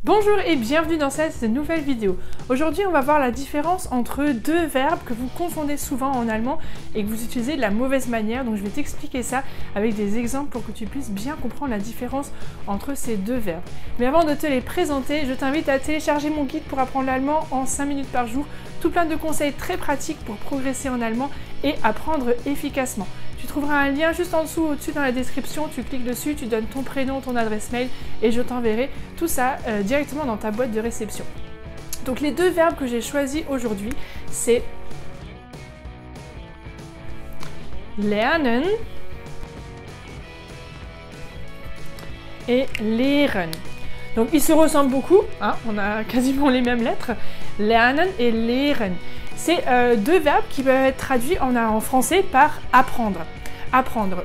Bonjour et bienvenue dans cette nouvelle vidéo. Aujourd'hui, on va voir la différence entre deux verbes que vous confondez souvent en allemand et que vous utilisez de la mauvaise manière. Donc je vais t'expliquer ça avec des exemples pour que tu puisses bien comprendre la différence entre ces deux verbes. Mais avant de te les présenter, je t'invite à télécharger mon guide pour apprendre l'allemand en 5 minutes par jour. Tout plein de conseils très pratiques pour progresser en allemand et apprendre efficacement. Tu trouveras un lien juste en dessous, au-dessus dans la description, tu cliques dessus, tu donnes ton prénom, ton adresse mail et je t'enverrai tout ça directement dans ta boîte de réception. Donc les deux verbes que j'ai choisis aujourd'hui, c'est lernen et lehren. Donc ils se ressemblent beaucoup, hein, on a quasiment les mêmes lettres, lernen et lehren. C'est deux verbes qui peuvent être traduits en français par apprendre. Apprendre,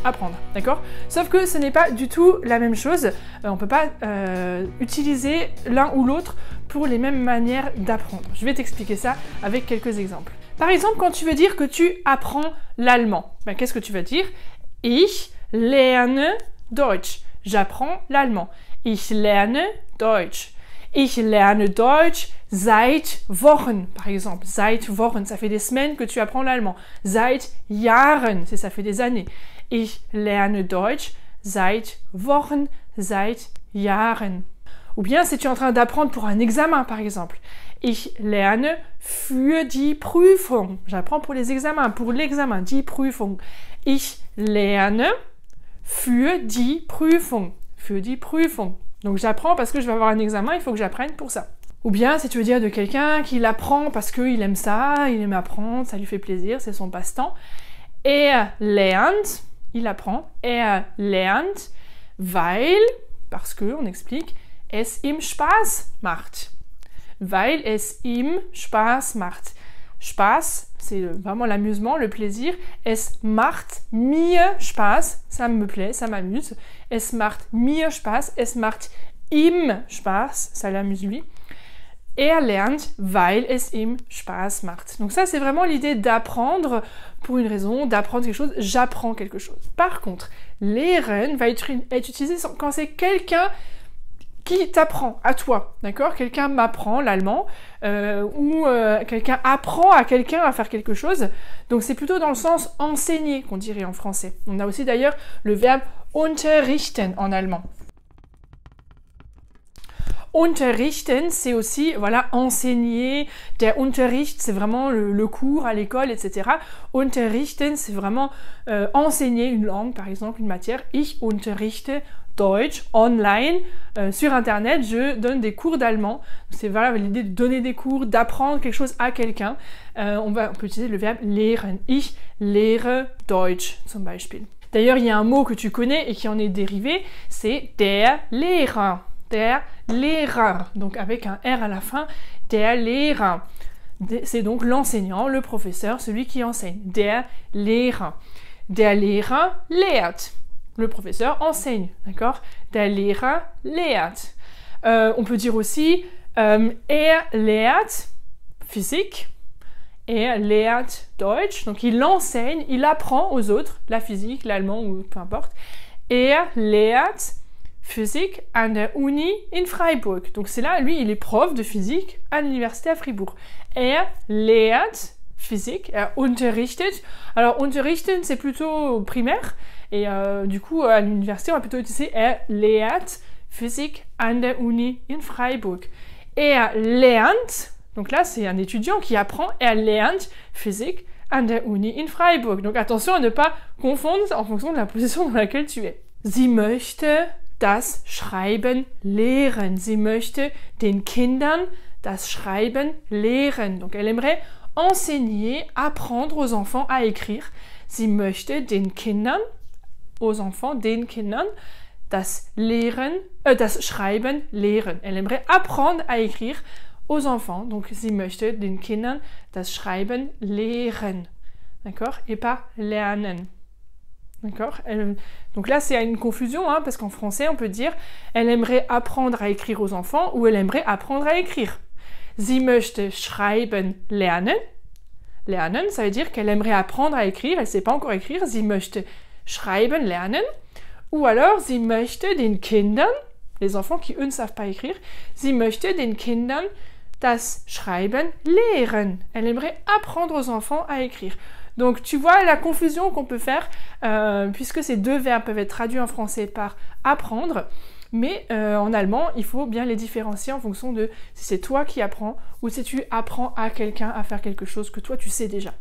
apprendre, d'accord? Sauf que ce n'est pas du tout la même chose. On ne peut pas utiliser l'un ou l'autre pour les mêmes manières d'apprendre. Je vais t'expliquer ça avec quelques exemples. Par exemple, quand tu veux dire que tu apprends l'allemand, ben, qu'est-ce que tu vas dire? Ich lerne Deutsch. J'apprends l'allemand. Ich lerne Deutsch. Ich lerne Deutsch seit Wochen, par exemple. Seit Wochen, ça fait des semaines que tu apprends l'allemand. Seit Jahren, ça fait des années. Ich lerne Deutsch seit Wochen, seit Jahren. Ou bien si tu es en train d'apprendre pour un examen, par exemple. Ich lerne für die Prüfung. J'apprends pour les examens, pour l'examen, die Prüfung. Ich lerne für die Prüfung. Für die Prüfung. Donc j'apprends parce que je vais avoir un examen, il faut que j'apprenne pour ça. Ou bien si tu veux dire de quelqu'un qui l'apprend parce qu'il aime ça, il aime apprendre, ça lui fait plaisir, c'est son passe-temps. Lernt, il apprend. Lernt, weil, parce que, on explique, es ihm Spaß macht. Weil es ihm Spaß macht. Spaß, c'est vraiment l'amusement, le plaisir. Es macht mir Spaß, ça me plaît, ça m'amuse. Es macht mir Spaß, es macht ihm Spaß, ça l'amuse lui. Lernt, weil es ihm Spaß macht. Donc ça, c'est vraiment l'idée d'apprendre pour une raison, d'apprendre quelque chose, j'apprends quelque chose. Par contre, lehren va être utilisé quand c'est quelqu'un qui t'apprend à toi, d'accord? Quelqu'un m'apprend l'allemand ou quelqu'un apprend à quelqu'un à faire quelque chose. Donc c'est plutôt dans le sens enseigner qu'on dirait en français. On a aussi d'ailleurs le verbe unterrichten en allemand. Unterrichten, c'est aussi, voilà, enseigner. Der Unterricht, c'est vraiment le cours à l'école, etc. Unterrichten, c'est vraiment enseigner une langue, par exemple, une matière. Ich unterrichte Deutsch online. Sur Internet, je donne des cours d'allemand. C'est voilà, l'idée de donner des cours, d'apprendre quelque chose à quelqu'un. On peut utiliser le verbe lehren. Ich lehre Deutsch, zum Beispiel. D'ailleurs, il y a un mot que tu connais et qui en est dérivé, c'est der Lehrer. Der Lehrer, donc avec un R à la fin, der Lehrer. C'est donc l'enseignant, le professeur, celui qui enseigne. Der Lehrer. Der Lehrer lehrt. Le professeur enseigne, d'accord? Der Lehrer lehrt. On peut dire aussi lehrt Physik. Lehrt Deutsch. Donc il enseigne, il apprend aux autres la physique, l'allemand ou peu importe. Lehrt Physik an der Uni in Freiburg. Donc c'est là, lui, il est prof de physique à l'université à Fribourg. Lehrt Physik, unterrichtet. Alors unterrichten, c'est plutôt primaire. Et du coup, à l'université, on va plutôt utiliser lehrt Physik an der Uni in Freiburg. Lernt, donc là, c'est un étudiant qui apprend. Lernt Physik an der Uni in Freiburg. Donc attention à ne pas confondre en fonction de la position dans laquelle tu es. Sie möchte das Schreiben lehren. Sie möchte den Kindern das Schreiben lehren. Donc elle aimerait enseigner, apprendre aux enfants à écrire. Sie möchte den Kindern, aux enfants, den Kindern, das Schreiben lehren. Elle aimerait apprendre à écrire aux enfants. Donc sie möchte den Kindern das Schreiben lehren. D'accord? Et pas lernen. D'accord? Donc là, c'est une confusion, hein, parce qu'en français, on peut dire elle aimerait apprendre à écrire aux enfants ou elle aimerait apprendre à écrire. Sie möchte schreiben lernen. Lernen, ça veut dire qu'elle aimerait apprendre à écrire, elle ne sait pas encore écrire. Sie möchte schreiben lernen. Ou alors, sie möchte den Kindern les enfants qui, eux, ne savent pas écrire. Sie möchte den Kindern das Schreiben lehren. Elle aimerait apprendre aux enfants à écrire. Donc, tu vois la confusion qu'on peut faire, puisque ces deux verbes peuvent être traduits en français par apprendre, mais en allemand, il faut bien les différencier en fonction de si c'est toi qui apprends ou si tu apprends à quelqu'un à faire quelque chose que toi tu sais déjà.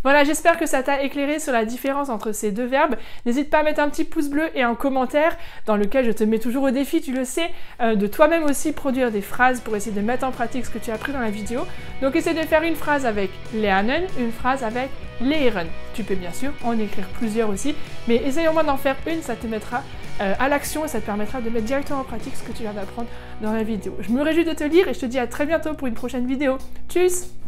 Voilà, j'espère que ça t'a éclairé sur la différence entre ces deux verbes. N'hésite pas à mettre un petit pouce bleu et un commentaire dans lequel je te mets toujours au défi, tu le sais, de toi-même aussi produire des phrases pour essayer de mettre en pratique ce que tu as appris dans la vidéo. Donc essaie de faire une phrase avec lernen, une phrase avec lehren. Tu peux bien sûr en écrire plusieurs aussi, mais essaye au moins d'en faire une, ça te mettra à l'action et ça te permettra de mettre directement en pratique ce que tu viens d'apprendre dans la vidéo. Je me réjouis de te lire et je te dis à très bientôt pour une prochaine vidéo. Tchuss!